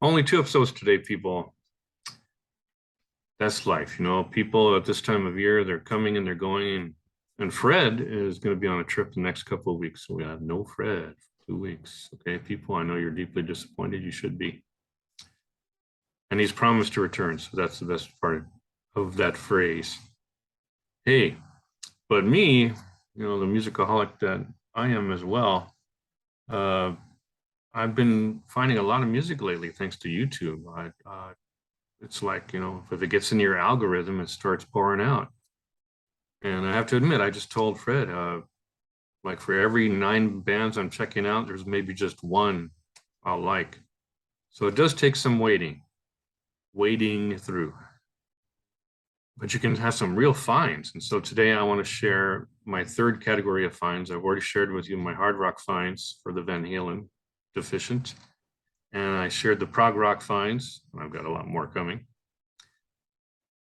Only two episodes today, people. That's life, you know. People at this time of year, they're coming and they're going. And Fred is going to be on a trip the next couple of weeks. So we have no Fred for 2 weeks. Okay, people, I know you're deeply disappointed. You should be. And he's promised to return. So that's the best part of that phrase. Hey, but me, the musicaholic that I am as well, uh, I've been finding a lot of music lately thanks to YouTube. It's like, if it gets in your algorithm, it starts pouring out. And I have to admit, I just told Fred, like for every 9 bands I'm checking out, there's maybe just one I'll like. So it does take some wading through. But you can have some real finds. And so today I want to share my third category of finds. I've already shared with you my hard rock finds for the Van Halen deficient. And I shared the prog rock finds. I've got a lot more coming.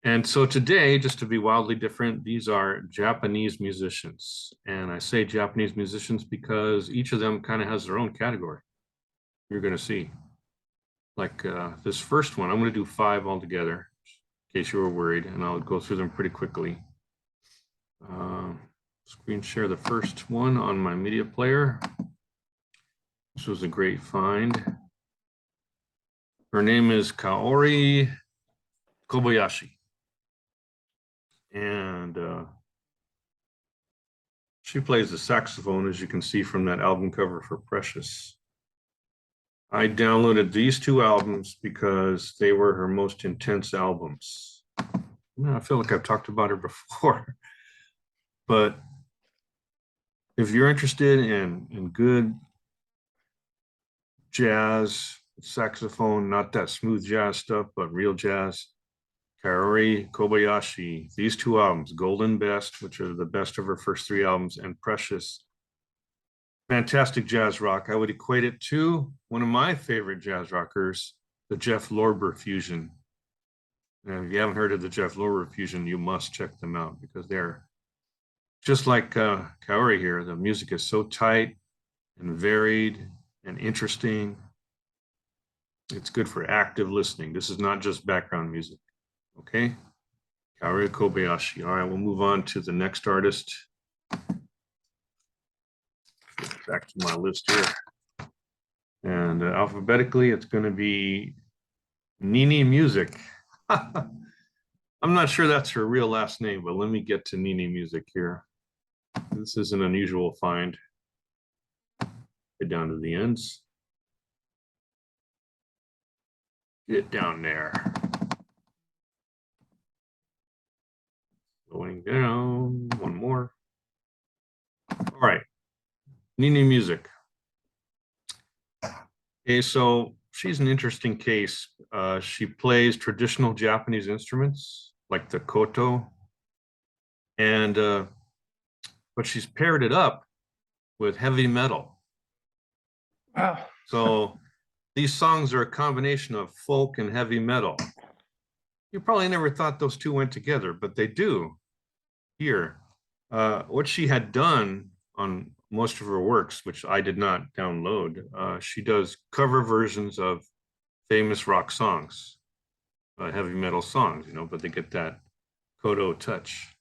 And so today, just to be wildly different, these are Japanese musicians. And I say Japanese musicians because each of them kind of has their own category. You're going to see. Like this first one, I'm going to do 5 altogether, in case you were worried, and I'll go through them pretty quickly. Screen share the first one on my media player. This was a great find. Her name is Kaori Kobayashi. And she plays the saxophone, as you can see from that album cover for Precious. I downloaded these 2 albums because they were her most intense albums. I feel like I've talked about her before. But if you're interested in good jazz, saxophone, not that smooth jazz stuff, but real jazz, Kaori Kobayashi, these 2 albums, Golden Best, which are the best of her first 3 albums, and Precious, fantastic jazz rock. I would equate it to one of my favorite jazz rockers, the Jeff Lorber fusion. And if you haven't heard of the Jeff Lorber fusion, you must check them out because they're just like Kaori here. The music is so tight and varied and interesting. It's good for active listening. This is not just background music. Okay, Kaori Kobayashi. All right, we'll move on to the next artist. Back to my list here. And alphabetically, it's going to be Nini Music. I'm not sure that's her real last name, but let me get to Nini Music here. This is an unusual find. Get down to the ends. Get down there. Going down, one more. All right, Nini Music. Okay, so she's an interesting case. She plays traditional Japanese instruments like the koto, and but she's paired it up with heavy metal. Wow. So these songs are a combination of folk and heavy metal. You probably never thought those 2 went together, but they do here. What she had done on most of her works, which I did not download, she does cover versions of famous rock songs, heavy metal songs, but they get that koto touch.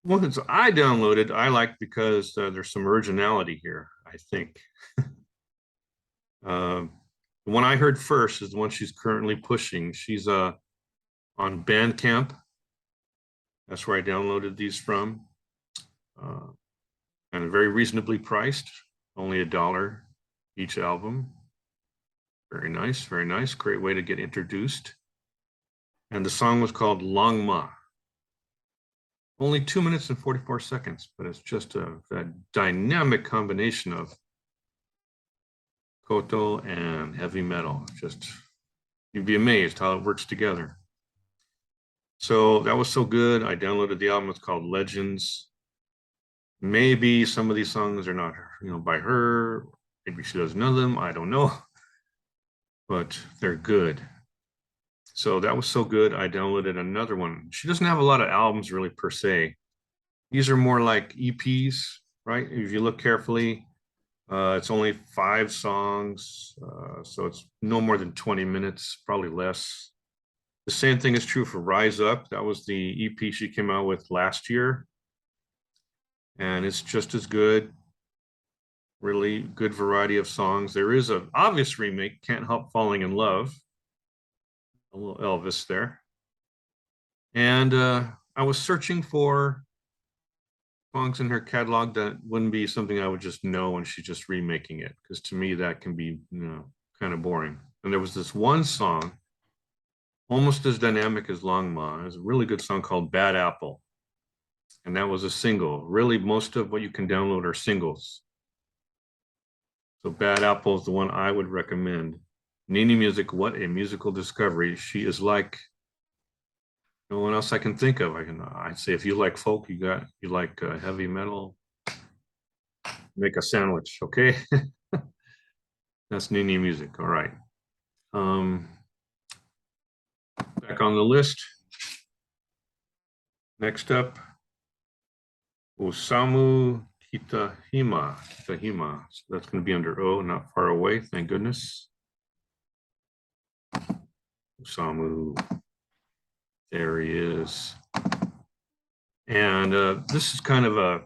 Ones I downloaded, I like because there's some originality here, I think. The one I heard first is the one she's currently pushing. She's on Bandcamp. That's where I downloaded these from. And very reasonably priced, only $1 each album. Very nice, very nice. Great way to get introduced. And the song was called Longma. Only 2 minutes and 44 seconds, but it's just a dynamic combination of koto and heavy metal. Just, you'd be amazed how it works together. So that was so good. I downloaded the album. It's called Legends. Maybe some of these songs are not, by her. Maybe she does none of them. I don't know. But they're good. So that was so good. I downloaded another one. She doesn't have a lot of albums really per se. These are more like EPs, right? If you look carefully, It's only 5 songs, so it's no more than 20 minutes, probably less. The same thing is true for Rise Up. That was the EP she came out with last year. And it's just as good. Really good variety of songs. There is an obvious remake, Can't Help Falling in Love. A little Elvis there. And I was searching for songs in her catalog that wouldn't be something I would just know when she's just remaking it, because to me that can be, kind of boring. And there was this one song, almost as dynamic as Long Ma. It's a really good song called Bad Apple, and that was a single. Really, most of what you can download are singles. So Bad Apple is the one I would recommend. Nini Music, what a musical discovery. She is like no one else I can think of. I'd say if you like folk, you like heavy metal, make a sandwich, okay? That's Nini Music. All right. Back on the list. Next up, Osamu Kitajima. Kitajima. So that's going to be under O, not far away. Thank goodness. Osamu. There he is. And this is kind of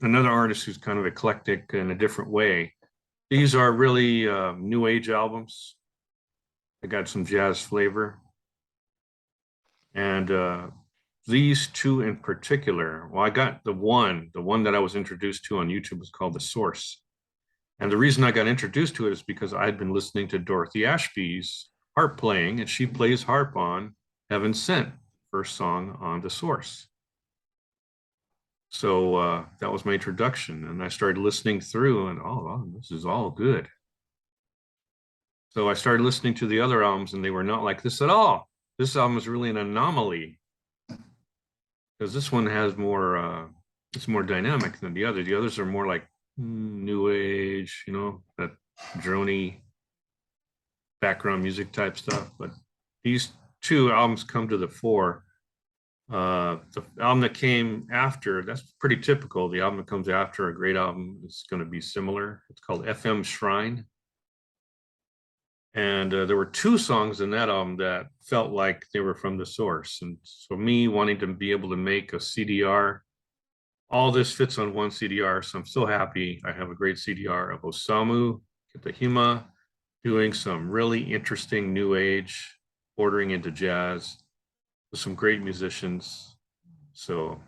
another artist who's kind of eclectic in a different way. These are really new age albums. They got some jazz flavor. And these two in particular, well, I got the one that I was introduced to on YouTube was called The Source. And the reason I got introduced to it is because I had been listening to Dorothy Ashby's harp playing, and she plays harp on Heaven Sent, first song on The Source. So that was my introduction, and I started listening through, and oh, this is all good. So I started listening to the other albums, and they were not like this at all. This album is really an anomaly because this one has more, it's more dynamic than the other. The others are more like new age, that drony background music type stuff. But these two albums come to the fore. The album that came after, that's pretty typical. The album that comes after a great album is going to be similar. It's called FM Shrine. And there were 2 songs in that album that felt like they were from The Source. And so me wanting to be able to make a CDR, all this fits on one CDR. So I'm so happy I have a great CDR of Osamu Kitajima doing some really interesting new age, bordering into jazz with some great musicians. So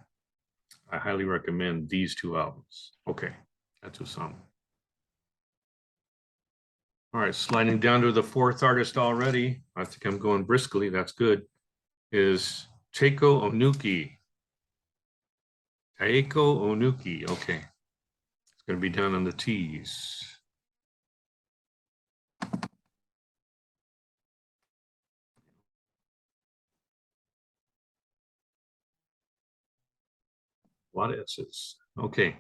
I highly recommend these 2 albums. Okay, that's Osamu. All right, sliding down to the 4th artist already. I think I'm going briskly, that's good, is Taeko Ohnuki. Taeko Ohnuki, okay. It's gonna be down on the T's. A lot of S's, okay.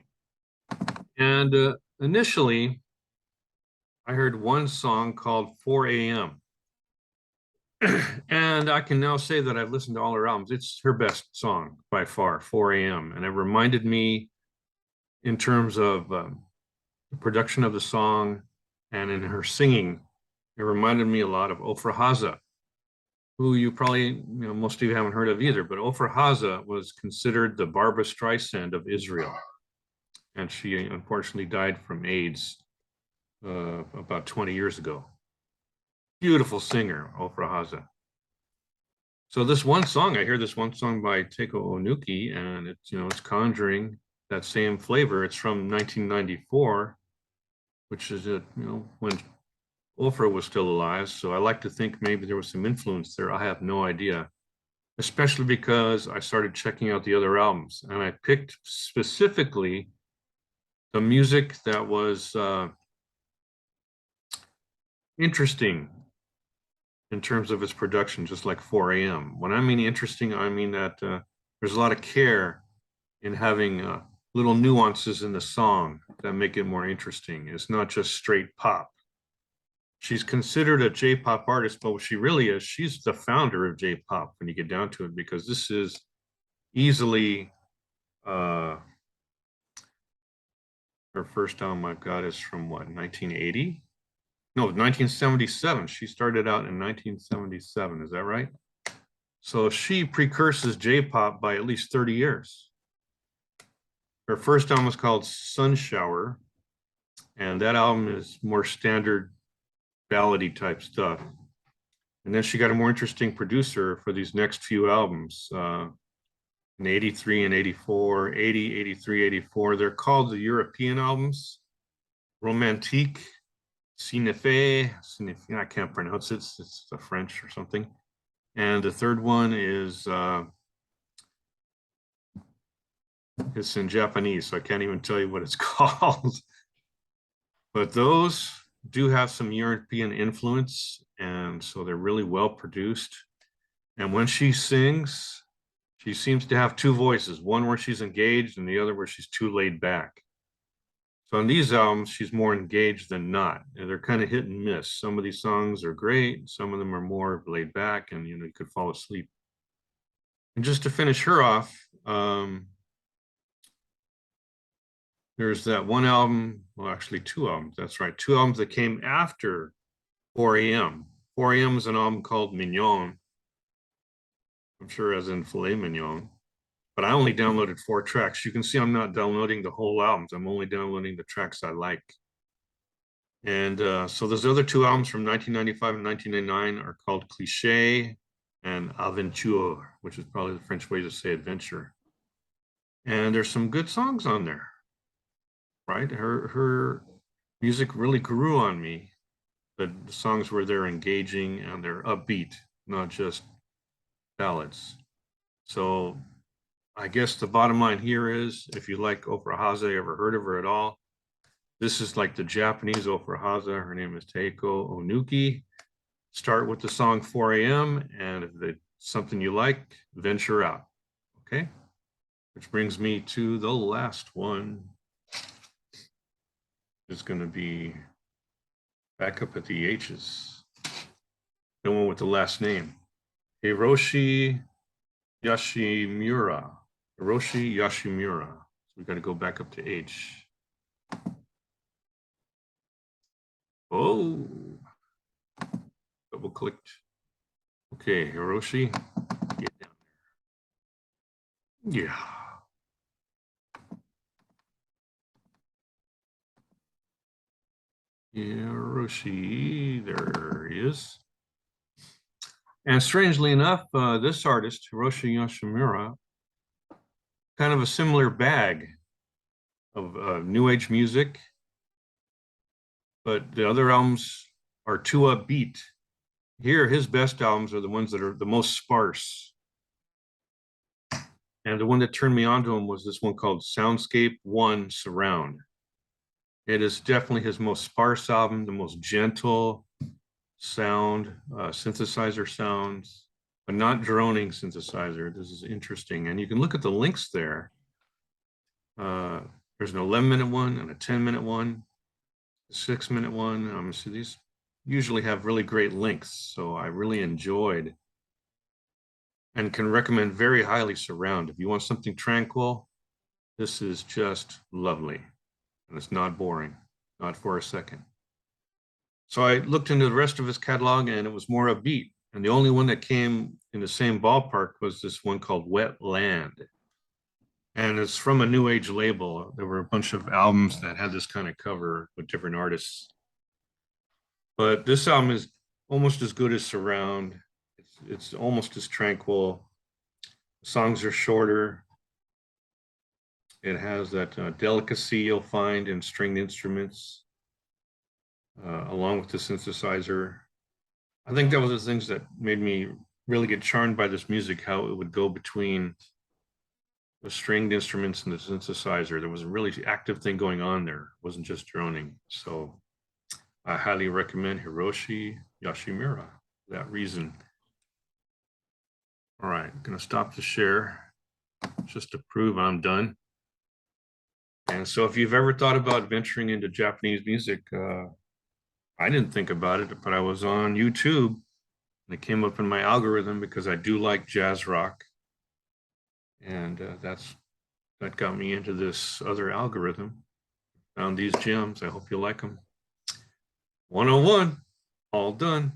And initially, I heard one song called 4 a.m. And I can now say that I've listened to all her albums. It's her best song by far, 4 a.m. And it reminded me in terms of the production of the song and in her singing, it reminded me a lot of OFRA HAZA, who you probably, most of you haven't heard of either, but OFRA HAZA was considered the Barbra Streisand of Israel. And she unfortunately died from AIDS about 20 years ago. Beautiful singer, OFRA HAZA. So this one song, I hear this one song by Taeko Ohnuki, and it's conjuring that same flavor. It's from 1994, which is when OFRA was still alive. So I like to think maybe there was some influence there. I have no idea, especially because I started checking out the other albums, and I picked specifically the music that was interesting in terms of its production, just like 4 a.m. When I mean interesting, I mean that there's a lot of care in having little nuances in the song that make it more interesting. It's not just straight pop. She's considered a J-pop artist, but what she really is, she's the founder of J-pop when you get down to it, because this is easily Her first album I've got is from what, 1980? No, 1977. She started out in 1977. Is that right? So she precurses J-pop by at least 30 years. Her first album was called Sun Shower, and that album is more standard ballady type stuff. And then she got a more interesting producer for these next few albums. In 83 and 84, 80, 83, 84. They're called the European albums. Romantique, Cinefe, I can't pronounce it. It's the French or something. And the third one is it's in Japanese, so I can't even tell you what it's called. But those do have some European influence, and so they're really well produced. And when she sings, she seems to have two voices, one where she's engaged and the other where she's too laid back. So on these albums, she's more engaged than not. And they're kind of hit and miss. Some of these songs are great. Some of them are more laid back and, you could fall asleep. And just to finish her off, there's that one album, well, actually two albums. That's right. Two albums that came after 4 a.m. 4 a.m. is an album called Mignon. I'm sure as in filet mignon. But I only downloaded 4 tracks. You can see I'm not downloading the whole albums. I'm only downloading the tracks I like. And so those other two albums from 1995 and 1999 are called Cliché and Aventure, which is probably the French way to say adventure. And there's some good songs on there, right? Her music really grew on me. The songs where they're engaging and they're upbeat, not just ballads. So I guess the bottom line here is, if you like OFRA HAZA, ever heard of her at all, this is like the Japanese OFRA HAZA. Her name is Taeko Ohnuki. Start with the song 4 a.m. and if it's something you like, venture out. Okay? Which brings me to the last one. It's going to be back up at the H's. The one with the last name. Hiroshi Yashiura. Hiroshi Yashiura. So we got to go back up to H. Oh, double clicked. Okay, Hiroshi, get down there. Yeah. Hiroshi, there he is. And strangely enough, this artist, Hiroshi Yashiura, kind of a similar bag of new age music, but the other albums are too upbeat. Here, his best albums are the ones that are the most sparse. And the one that turned me on to him was this one called Soundscape 1 Surround. It is definitely his most sparse album, the most gentle sound, synthesizer sounds, but not droning synthesizer. This is interesting. And you can look at the links there. There's an 11-minute one and a 10-minute one, a 6-minute one. So these usually have really great links. So I really enjoyed and can recommend very highly Surround. If you want something tranquil, this is just lovely. And it's not boring, not for a second. So I looked into the rest of his catalog and it was more upbeat. And the only one that came in the same ballpark was this one called Wet Land. And it's from a new age label. There were a bunch of albums that had this kind of cover with different artists. But this album is almost as good as Surround. It's almost as tranquil. The songs are shorter. It has that delicacy you'll find in stringed instruments, along with the synthesizer. I think that was the things that made me really get charmed by this music, how it would go between the stringed instruments and the synthesizer. There was a really active thing going on there. It wasn't just droning. So I highly recommend Hiroshi Yashiura for that reason. All right, I'm gonna stop the share just to prove I'm done. And so if you've ever thought about venturing into Japanese music, I didn't think about it, but I was on YouTube and it came up in my algorithm because I do like jazz rock. And that got me into this other algorithm. Found these gems. I hope you like them. 101, all done.